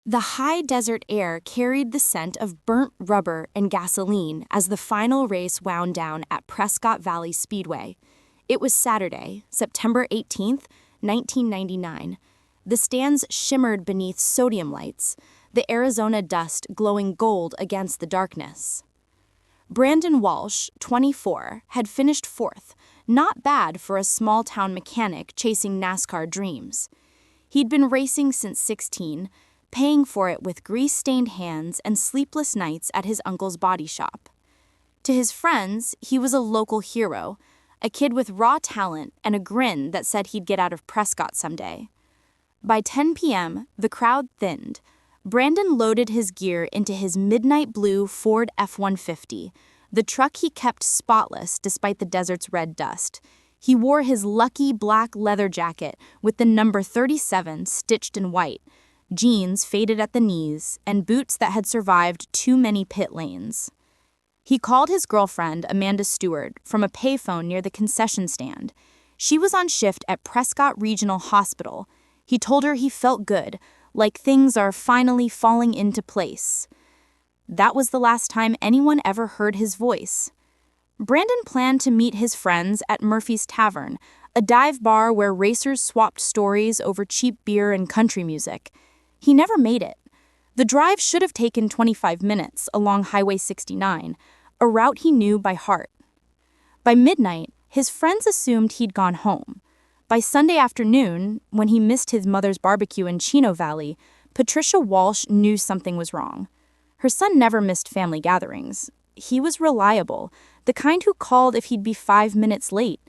The high desert air carried the scent of burnt rubber and gasoline as the final race wound down at Prescott Valley Speedway. It was Saturday, September 18th, 1999. The stands shimmered beneath sodium lights, the Arizona dust glowing gold against the darkness. Brandon Walsh, 24, had finished fourth, not bad for a small-town mechanic chasing NASCAR dreams. He'd been racing since 16, paying for it with grease-stained hands and sleepless nights at his uncle's body shop. To his friends, he was a local hero, a kid with raw talent and a grin that said he'd get out of Prescott someday. By 10 p.m., the crowd thinned. Brandon loaded his gear into his midnight blue Ford F-150, the truck he kept spotless despite the desert's red dust. He wore his lucky black leather jacket with the number 37 stitched in white, jeans faded at the knees, and boots that had survived too many pit lanes. He called his girlfriend, Amanda Stewart, from a payphone near the concession stand. She was on shift at Prescott Regional Hospital. He told her he felt good, like things are finally falling into place. That was the last time anyone ever heard his voice. Brandon planned to meet his friends at Murphy's Tavern, a dive bar where racers swapped stories over cheap beer and country music. He never made it. The drive should have taken 25 minutes along Highway 69, a route he knew by heart. By midnight, his friends assumed he'd gone home. By Sunday afternoon, when he missed his mother's barbecue in Chino Valley, Patricia Walsh knew something was wrong. Her son never missed family gatherings. He was reliable, the kind who called if he'd be 5 minutes late.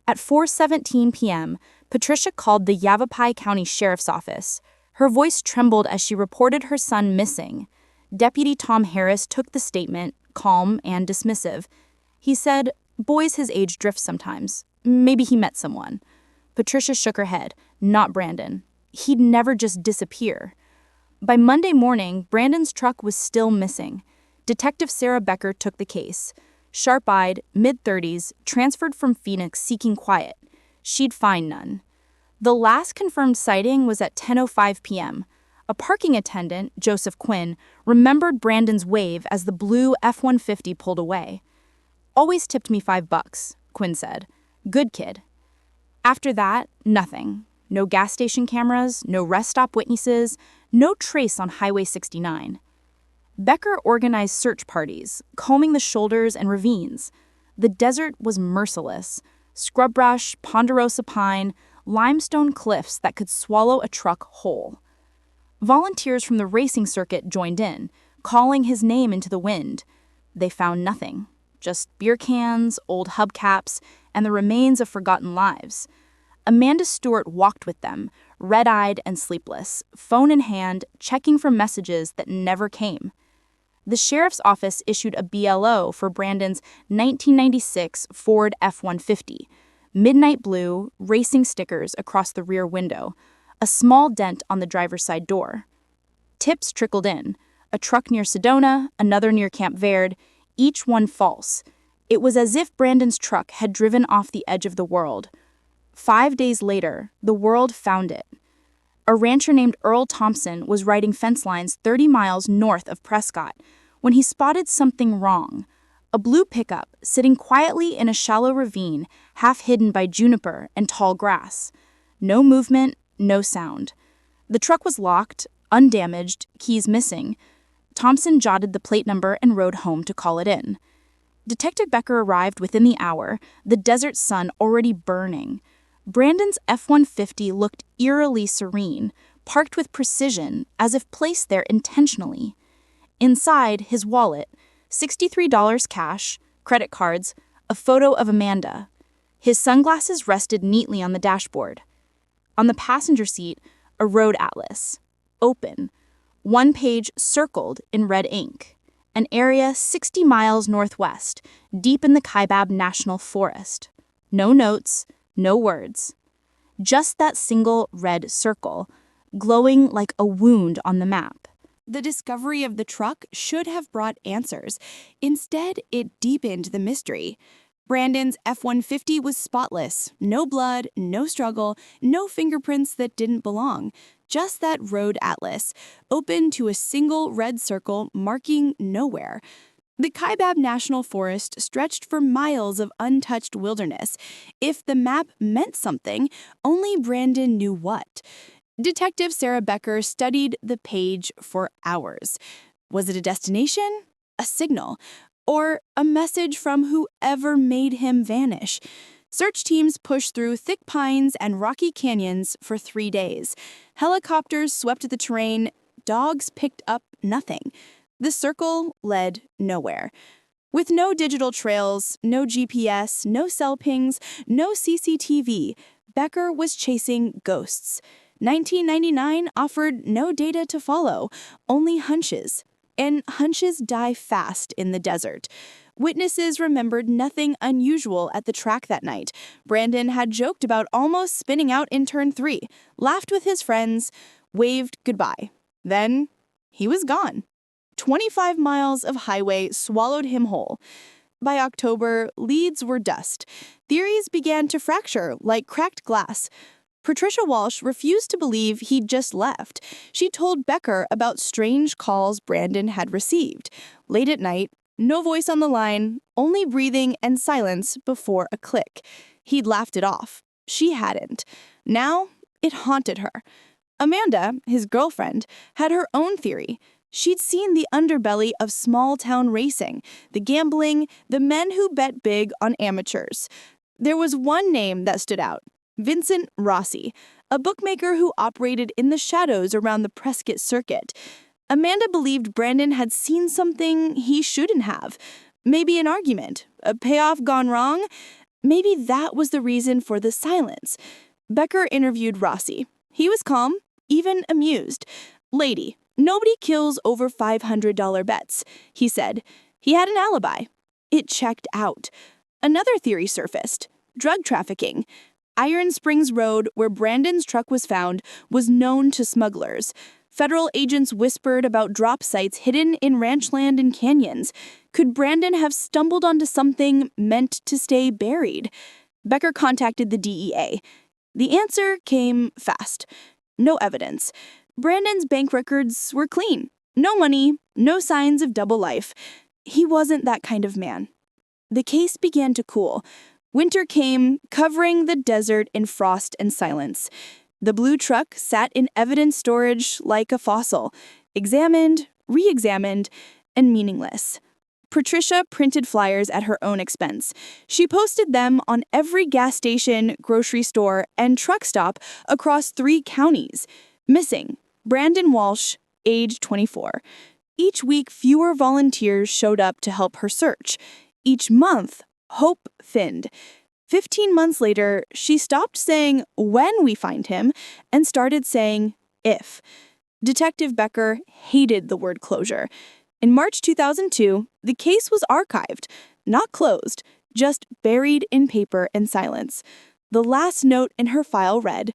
At 4:17 p.m., Patricia called the Yavapai County Sheriff's Office. Her voice trembled as she reported her son missing. Deputy Tom Harris took the statement, calm and dismissive. He said, "Boys his age drift sometimes. Maybe he met someone." Patricia shook her head. Not Brandon. He'd never just disappear. By Monday morning, Brandon's truck was still missing. Detective Sarah Becker took the case. Sharp-eyed, mid-30s, transferred from Phoenix seeking quiet. She'd find none. The last confirmed sighting was at 10:05 p.m. A parking attendant, Joseph Quinn, remembered Brandon's wave as the blue F-150 pulled away. "Always tipped me $5, Quinn said. "Good kid." After that, nothing. No gas station cameras, no rest stop witnesses, no trace on Highway 69. Becker organized search parties, combing the shoulders and ravines. The desert was merciless. Scrub brush, ponderosa pine, limestone cliffs that could swallow a truck whole. Volunteers from the racing circuit joined in, calling his name into the wind. They found nothing, just beer cans, old hubcaps, and the remains of forgotten lives. Amanda Stewart walked with them, red-eyed and sleepless, phone in hand, checking for messages that never came. The sheriff's office issued a BLO for Brandon's 1996 Ford F-150, midnight blue, racing stickers across the rear window, a small dent on the driver's side door. Tips trickled in, a truck near Sedona, another near Camp Verde, each one false. It was as if Brandon's truck had driven off the edge of the world. 5 days later, the world found it. A rancher named Earl Thompson was riding fence lines 30 miles north of Prescott when he spotted something wrong. A blue pickup sitting quietly in a shallow ravine, half hidden by juniper and tall grass. No movement, no sound. The truck was locked, undamaged, keys missing. Thompson jotted the plate number and rode home to call it in. Detective Becker arrived within the hour, the desert sun already burning. Brandon's F-150 looked eerily serene, parked with precision, as if placed there intentionally. Inside, his wallet, $63 cash, credit cards, a photo of Amanda. His sunglasses rested neatly on the dashboard. On the passenger seat, a road atlas. Open. One page circled in red ink. An area 60 miles northwest, deep in the Kaibab National Forest. No notes, no words. Just that single red circle, glowing like a wound on the map. The discovery of the truck should have brought answers. Instead, it deepened the mystery. Brandon's F-150 was spotless. No blood, no struggle, no fingerprints that didn't belong. just that road atlas, open to a single red circle marking nowhere. The Kaibab National Forest stretched for miles of untouched wilderness. If the map meant something, only Brandon knew what. Detective Sarah Becker studied the page for hours. Was it a destination? A signal? Or a message from whoever made him vanish? Search teams pushed through thick pines and rocky canyons for 3 days. Helicopters swept the terrain. Dogs picked up nothing. The circle led nowhere. With no digital trails, no GPS, no cell pings, no CCTV, Becker was chasing ghosts. 1999 offered no data to follow, only hunches. And hunches die fast in the desert. Witnesses remembered nothing unusual at the track that night. Brandon had joked about almost spinning out in turn 3, laughed with his friends, waved goodbye. Then he was gone. 25 miles of highway swallowed him whole. By October, leads were dust. Theories began to fracture like cracked glass. Patricia Walsh refused to believe he'd just left. She told Becker about strange calls Brandon had received. Late at night, no voice on the line, only breathing and silence before a click. He'd laughed it off. She hadn't. Now, it haunted her. Amanda, his girlfriend, had her own theory. She'd seen the underbelly of small-town racing, the gambling, the men who bet big on amateurs. There was one name that stood out. Vincent Rossi, a bookmaker who operated in the shadows around the Prescott circuit. Amanda believed Brandon had seen something he shouldn't have. Maybe an argument, a payoff gone wrong. Maybe that was the reason for the silence. Becker interviewed Rossi. He was calm, even amused. "Lady, nobody kills over $500 bets," he said. He had an alibi. It checked out. Another theory surfaced: drug trafficking. Iron Springs Road, where Brandon's truck was found, was known to smugglers. Federal agents whispered about drop sites hidden in ranchland and canyons. Could Brandon have stumbled onto something meant to stay buried? Becker contacted the DEA. The answer came fast. No evidence. Brandon's bank records were clean. No money, no signs of double life. He wasn't that kind of man. The case began to cool. Winter came, covering the desert in frost and silence. The blue truck sat in evidence storage like a fossil, examined, re-examined, and meaningless. Patricia printed flyers at her own expense. She posted them on every gas station, grocery store, and truck stop across 3 counties. Missing: Brandon Walsh, age 24. Each week, fewer volunteers showed up to help her search. Each month, hope thinned. 15 months later, she stopped saying when we find him and started saying if. Detective Becker hated the word closure. In March 2002, the case was archived, not closed, just buried in paper and silence. The last note in her file read,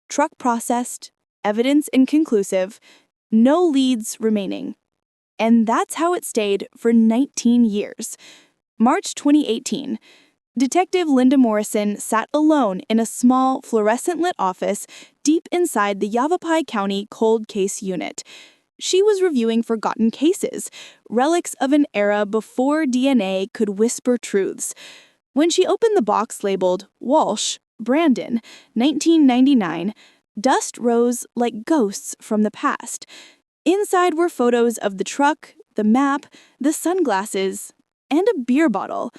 "Truck processed, evidence inconclusive, no leads remaining." And that's how it stayed for 19 years. March 2018. Detective Linda Morrison sat alone in a small, fluorescent-lit office deep inside the Yavapai County Cold Case Unit. She was reviewing forgotten cases, relics of an era before DNA could whisper truths. When she opened the box labeled Walsh, Brandon, 1999, dust rose like ghosts from the past. Inside were photos of the truck, the map, the sunglasses, and a beer bottle,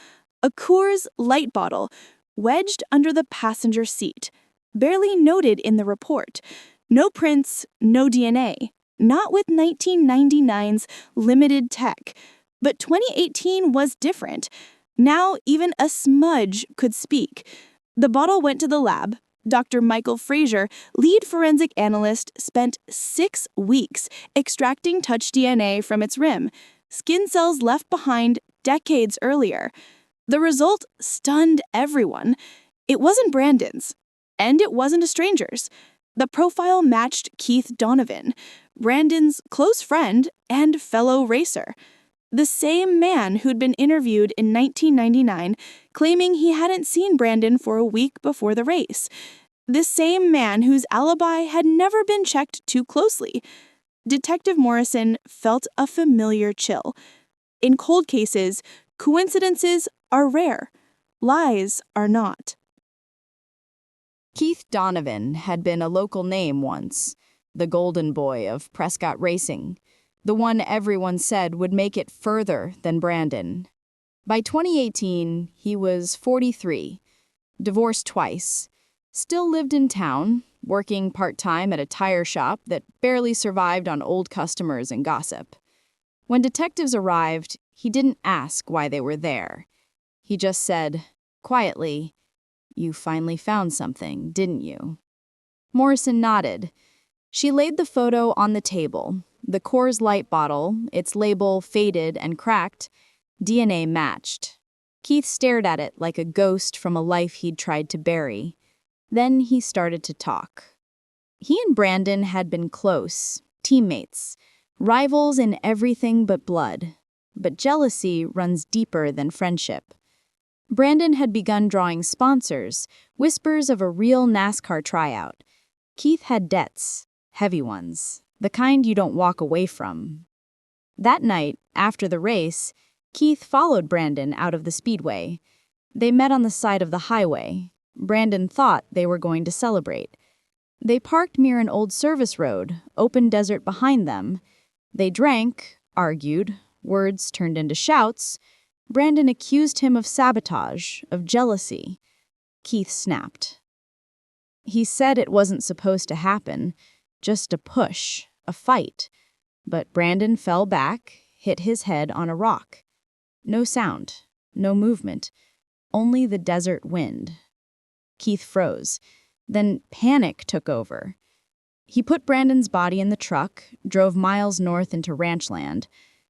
a Coors Light bottle, wedged under the passenger seat, barely noted in the report. No prints, no DNA, not with 1999's limited tech. But 2018 was different. Now even a smudge could speak. The bottle went to the lab. Dr. Michael Frazier, lead forensic analyst, spent 6 weeks extracting touch DNA from its rim, skin cells left behind decades earlier. The result stunned everyone. It wasn't Brandon's, and it wasn't a stranger's. The profile matched Keith Donovan, Brandon's close friend and fellow racer. The same man who'd been interviewed in 1999, claiming he hadn't seen Brandon for a week before the race. The same man whose alibi had never been checked too closely. Detective Morrison felt a familiar chill. In cold cases, coincidences are rare. Lies are not. Keith Donovan had been a local name once, the golden boy of Prescott racing, the one everyone said would make it further than Brandon. By 2018, he was 43, divorced twice, still lived in town, working part-time at a tire shop that barely survived on old customers and gossip. When detectives arrived, he didn't ask why they were there. He just said, quietly, "You finally found something, didn't you?" Morrison nodded. She laid the photo on the table. The Coors Light bottle, its label faded and cracked, DNA matched. Keith stared at it like a ghost from a life he'd tried to bury. Then he started to talk. He and Brandon had been close, teammates, rivals in everything but blood. But jealousy runs deeper than friendship. Brandon had begun drawing sponsors, whispers of a real NASCAR tryout. Keith had debts, heavy ones, the kind you don't walk away from. That night, after the race, Keith followed Brandon out of the speedway. They met on the side of the highway. Brandon thought they were going to celebrate. They parked near an old service road, open desert behind them. They drank, argued, words turned into shouts. Brandon accused him of sabotage, of jealousy. Keith snapped. He said it wasn't supposed to happen, just a push, a fight. But Brandon fell back, hit his head on a rock. No sound, no movement, only the desert wind. Keith froze. Then panic took over. He put Brandon's body in the truck, drove miles north into ranch land.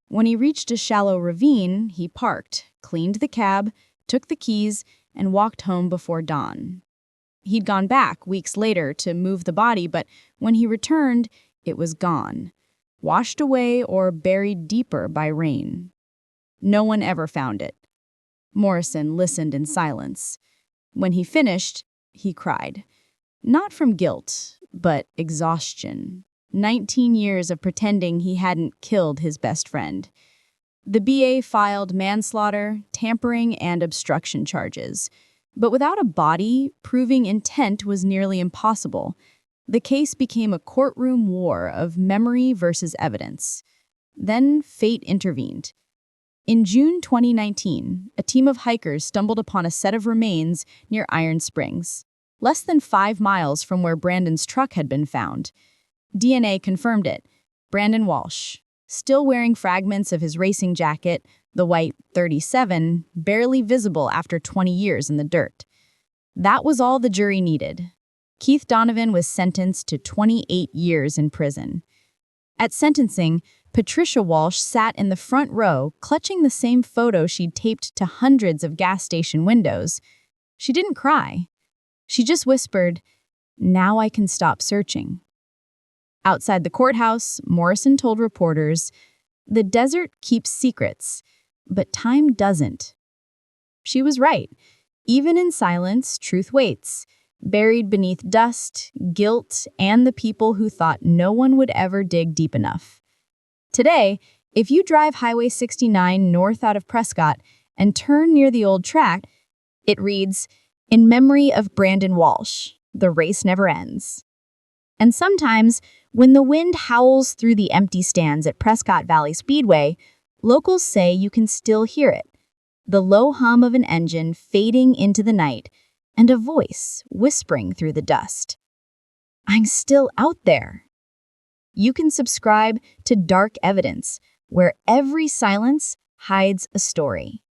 When he reached a shallow ravine, he parked, cleaned the cab, took the keys, and walked home before dawn. He'd gone back weeks later to move the body, but when he returned, it was gone, washed away or buried deeper by rain. No one ever found it. Morrison listened in silence. When he finished, he cried. Not from guilt, but exhaustion. 19 years of pretending he hadn't killed his best friend. The BA filed manslaughter, tampering, and obstruction charges. But without a body, proving intent was nearly impossible. The case became a courtroom war of memory versus evidence. Then fate intervened. In June 2019, a team of hikers stumbled upon a set of remains near Iron Springs, less than 5 miles from where Brandon's truck had been found. DNA confirmed it. Brandon Walsh, still wearing fragments of his racing jacket, the white 37, barely visible after 20 years in the dirt. That was all the jury needed. Keith Donovan was sentenced to 28 years in prison. At sentencing, Patricia Walsh sat in the front row, clutching the same photo she'd taped to hundreds of gas station windows. She didn't cry. She just whispered, "Now I can stop searching." Outside the courthouse, Morrison told reporters, "The desert keeps secrets, but time doesn't." She was right. Even in silence, truth waits, buried beneath dust, guilt, and the people who thought no one would ever dig deep enough. Today, if you drive Highway 69 north out of Prescott and turn near the old track, it reads, "In memory of Brandon Walsh, the race never ends." And sometimes, when the wind howls through the empty stands at Prescott Valley Speedway, locals say you can still hear it, the low hum of an engine fading into the night, and a voice whispering through the dust. "I'm still out there." You can subscribe to Dark Evidence, where every silence hides a story.